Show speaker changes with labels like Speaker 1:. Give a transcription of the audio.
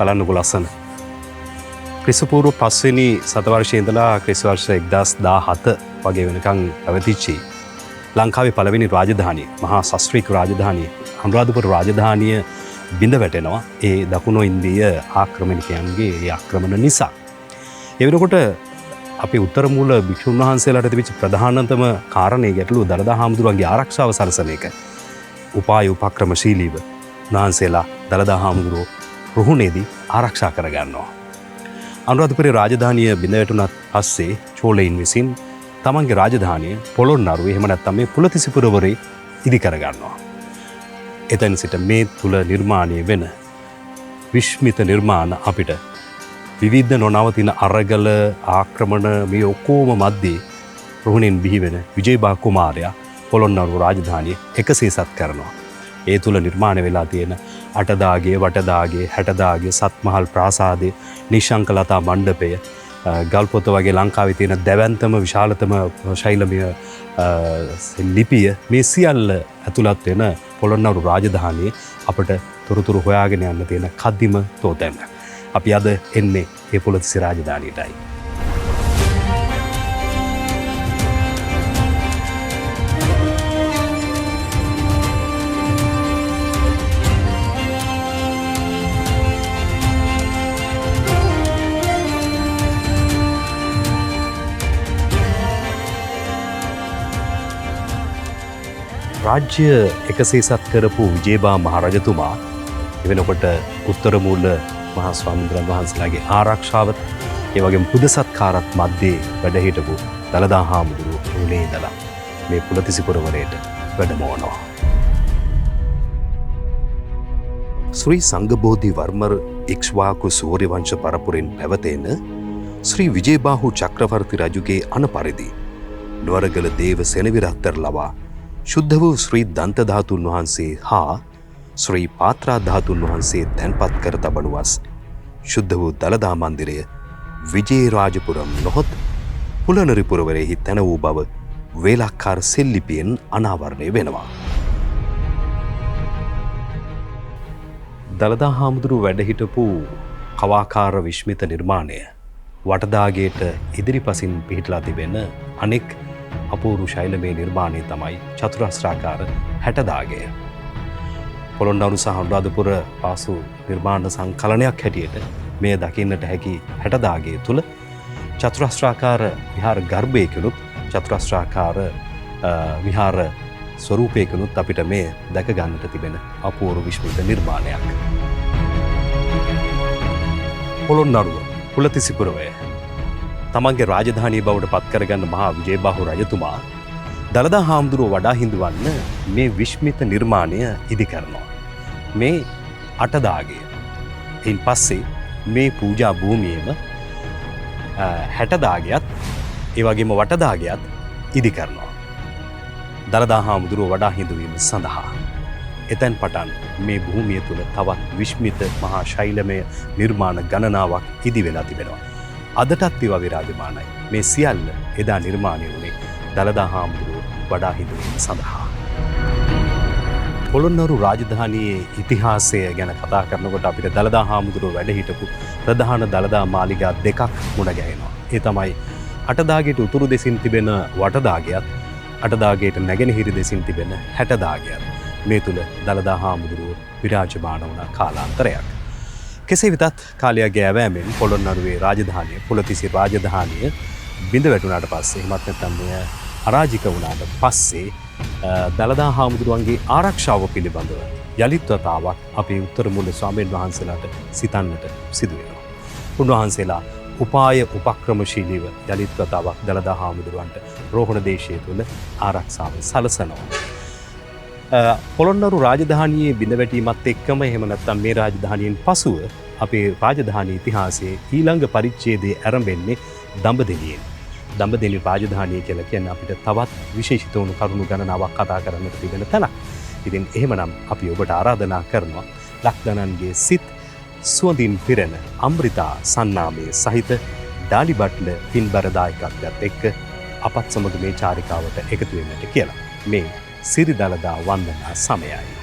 Speaker 1: බලන්නකො ලස්සන. ක්‍රිස්තුපූර්ව 5 වෙනි සතවර්ෂයේ ඉඳලා ක්‍රිස්තු වර්ෂ 1017 වගේ වෙනකන් පැවතිච්චි ලංකාවේ පළවෙනි රාජධානිය, මහා ශාස්ත්‍රීය රාජධානිය අනුරාධපුර රාජධානිය බිඳ වැටෙනවා ඒ දකුණු ඉන්දීය ආක්‍රමණිකයන්ගේ ඒ ආක්‍රමණ නිසා. ඒ වෙනකොට අපි උත්තර මූල භික්ෂුන් වහන්සේලාට තිබිච්ච ප්‍රධානතම කාරණේ ගැටලුව දළදා හාමුදුරුවන්ගේ ආරක්ෂාව සලසන එක. උපාය උපක්‍රමශීලීව වහන්සේලා දළදා හාමුදුරුවෝ රුහුණේදී ආරක්ෂා කරගන්නවා. අනුරාධපුරේ රාජධානිය බිඳ වැටුණත් පස්සේ චෝලයින් විසින් තමන්ගේ රාජධානිය පොළොන්නරුවේ එහෙම නැත්නම් මේ පුලතිසිපුරවරේ ඉදි කරගන්නවා. එතෙන් සිට මේ තුල නිර්මාණය වෙන විශ්මිත නිර්මාණ අපිට විවිධ නොනවතින අරගල ආක්‍රමණ මේ ඔක්කොම මැද්දේ රුහුණෙන් බිහිවෙන විජේබා කුමාරයා පොළොන්නරුව රාජධානිය එකසේසත් කරනවා. ඒ තුල නිර්මාණය වෙලා තියෙන අටදාගේ වටදාගේ හැටදාගේ සත්මහල් ප්‍රාසාදයේ නිශංකලතා මණ්ඩපය ගල්පොත වගේ ලංකාවේ තියෙන දැවැන්තම විශාලතම ශෛලමය ලිපිය මේ සියල්ල ඇතුළත් වෙන පොළොන්නරුව රාජධානියේ අපට තොරතුරු හොයාගෙන යන්න තියෙන කදිම තෝතැන්න. අපි අද එන්නේ ඒ පොළොතිසි රාජධානියටයි. රාජ්‍ය එකසේසත් කරපු විජේබා මහරජතුමා එවෙනකොට උත්තර මූල මහා ස්වාමීන් වහන්සේලාගේ ආරක්ෂාවත් ඒ වගේම පුද සත්කාරත් මැද්දේ වැඩ හිටපු දළදා හාමුදුරුවෝ රුහුණේ ඉඳලා මේ පුලතිසිපුරවරයට වැඩමවනවා. ශ්‍රී සංඝබෝධි වර්මර ඉක්ෂ්වාකු සූර්ය වංශ පරපුරෙන් පැවතෙන ශ්‍රී විජේබාහු චක්‍රවර්ති රජුගේ අනපරිදි නුවරගල දේව සෙනවිරත්තර ලවා ශුද්ධ වූ ශ්‍රී දන්ත ධාතුන් වහන්සේ හා ශ්‍රී පාත්‍රා ධාතුන් වහන්සේ තැන්පත් කර තබනුවස් ශුද්ධ වූ දළදා මන්දිරය විජේරාජපුරම් නොහොත් පුලනරිපුරවරයෙහි තැන වූ බව වේලක්කාර සෙල්ලිපියෙන් අනාවරණය වෙනවා. දළදා හාමුදුරුව වැඩ හිටපු කවාකාර විශ්මිත නිර්මාණය වටදාගේට ඉදිරිපසින් පිහිටලා තිබෙන අනෙක් අපූරු ශෛලමය නිර්මාණය තමයි චතුරස්‍රාකාර හැටදාගය. පොළොන්නරු සහ අනුරාධපුර පාසු නිර්මාණ සංකලනයක් හැටියට මෙය දකින්නට හැකි හැටදාගය තුල චතුරස්‍රාකාර විහාර ගර්භයකිනුත් චතුරස්‍රාකාර විහාර ස්වරූපයකිනුත් අපිට මේ දැක ගන්නට තිබෙන අපූර්ව විශ්මිත නිර්මාණයක්. පොළොන්නරුව පුලතිසිපුරවය තමන්ගේ රාජධානිය බවට පත් කරගන්න මහා විජේබාහු රජතුමා දළදා හාමුදුරුව වඩා හිඳවන්න මේ විශ්මිත නිර්මාණය ඉදි කරනවා. මේ අටදාගය. එයින් පස්සේ මේ පූජා භූමියේම හැටදාගයත් ඒ වගේම වටදාගයත් ඉදි කරනවා. දළදා හාමුදුරුව වඩා හිඳවීම සඳහා. එතැන් පටන් මේ භූමිය තුළ තවත් විශ්මිත මහා ශෛලමය නිර්මාණ ගණනාවක් ඉදි වෙලා තිබෙනවා. අදටත් ඒවා විරාජමානයි. මේ සියල්ල එදා නිර්මාණය වුණේ දළදා හාමුදුරුව වඩා හිඳවීම සඳහා. පොළොන්නරු රාජධානියේ ඉතිහාසය ගැන කතා කරනකොට අපිට දළදා හාමුදුරුව වැඩ හිටපු ප්‍රධාන දළදා මාලිගා දෙකක් මුණ ගැහෙනවා. ඒ තමයි අටදාගයට උතුරු දෙසින් තිබෙන වටදාගයත් අටදාගයට නැගෙනහිර දෙසින් තිබෙන හැටදාගයත්. මේ තුල දළදා හාමුදුරුව විරාජමාන වුණ කාලාන්තරයක්. කෙසේ වෙතත් කාලයක් ගෑවෑමෙන් පොළොන්නරුවේ රාජධානිය පුලතිසි රාජධානිය බිඳ වැටුණාට පස්සේ එහෙමත් නැත්නම් මෙය අරාජික වුණාට පස්සේ දළදා හාමුදුරුවන්ගේ ආරක්ෂාව පිළිබඳව යලිත් වතාවක් අපේ උත්තර මූල ස්වාමීන් වහන්සේලාට සිතන්නට සිදු වෙනවා. උන්වහන්සේලා උපාය උපක්‍රමශීලීව යලිත් වතාවක් දළදා හාමුදුරුවන්ට රෝහණ දේශය තුළ ආරක්ෂාව සලසනවා. පොළොන්නරු රාජධානියේ බිඳ වැටීමත් එක්කම එහෙම නැත්නම් මේ රාජධානියෙන් පසුව අපේ රාජධානී ඉතිහාසයේ ඊළඟ පරිච්ඡේදයේ ආරම්භෙන්නේ දඹදෙණියෙන්. දඹදෙණි රාජධානිය කියලා කියන්නේ අපිට තවත් විශේෂිත වුණු කරුණු ගණනාවක් කතා කරන්නට තිබෙන තැනක්. ඉතින් එහෙමනම් අපි ඔබට ආරාධනා කරනවා ලක්දනන්ගේ සිත් සුවඳින් පිරෙන අමෘතා සන්නාමයේ සහිත ඩාලි බට්ල පින්බර දායකත්වයත් එක්ක අපත් සමග මේ චාරිකාවට එකතු වෙන්නට කියලා. මේ සිරි දළදා වන්දනා සමයයි.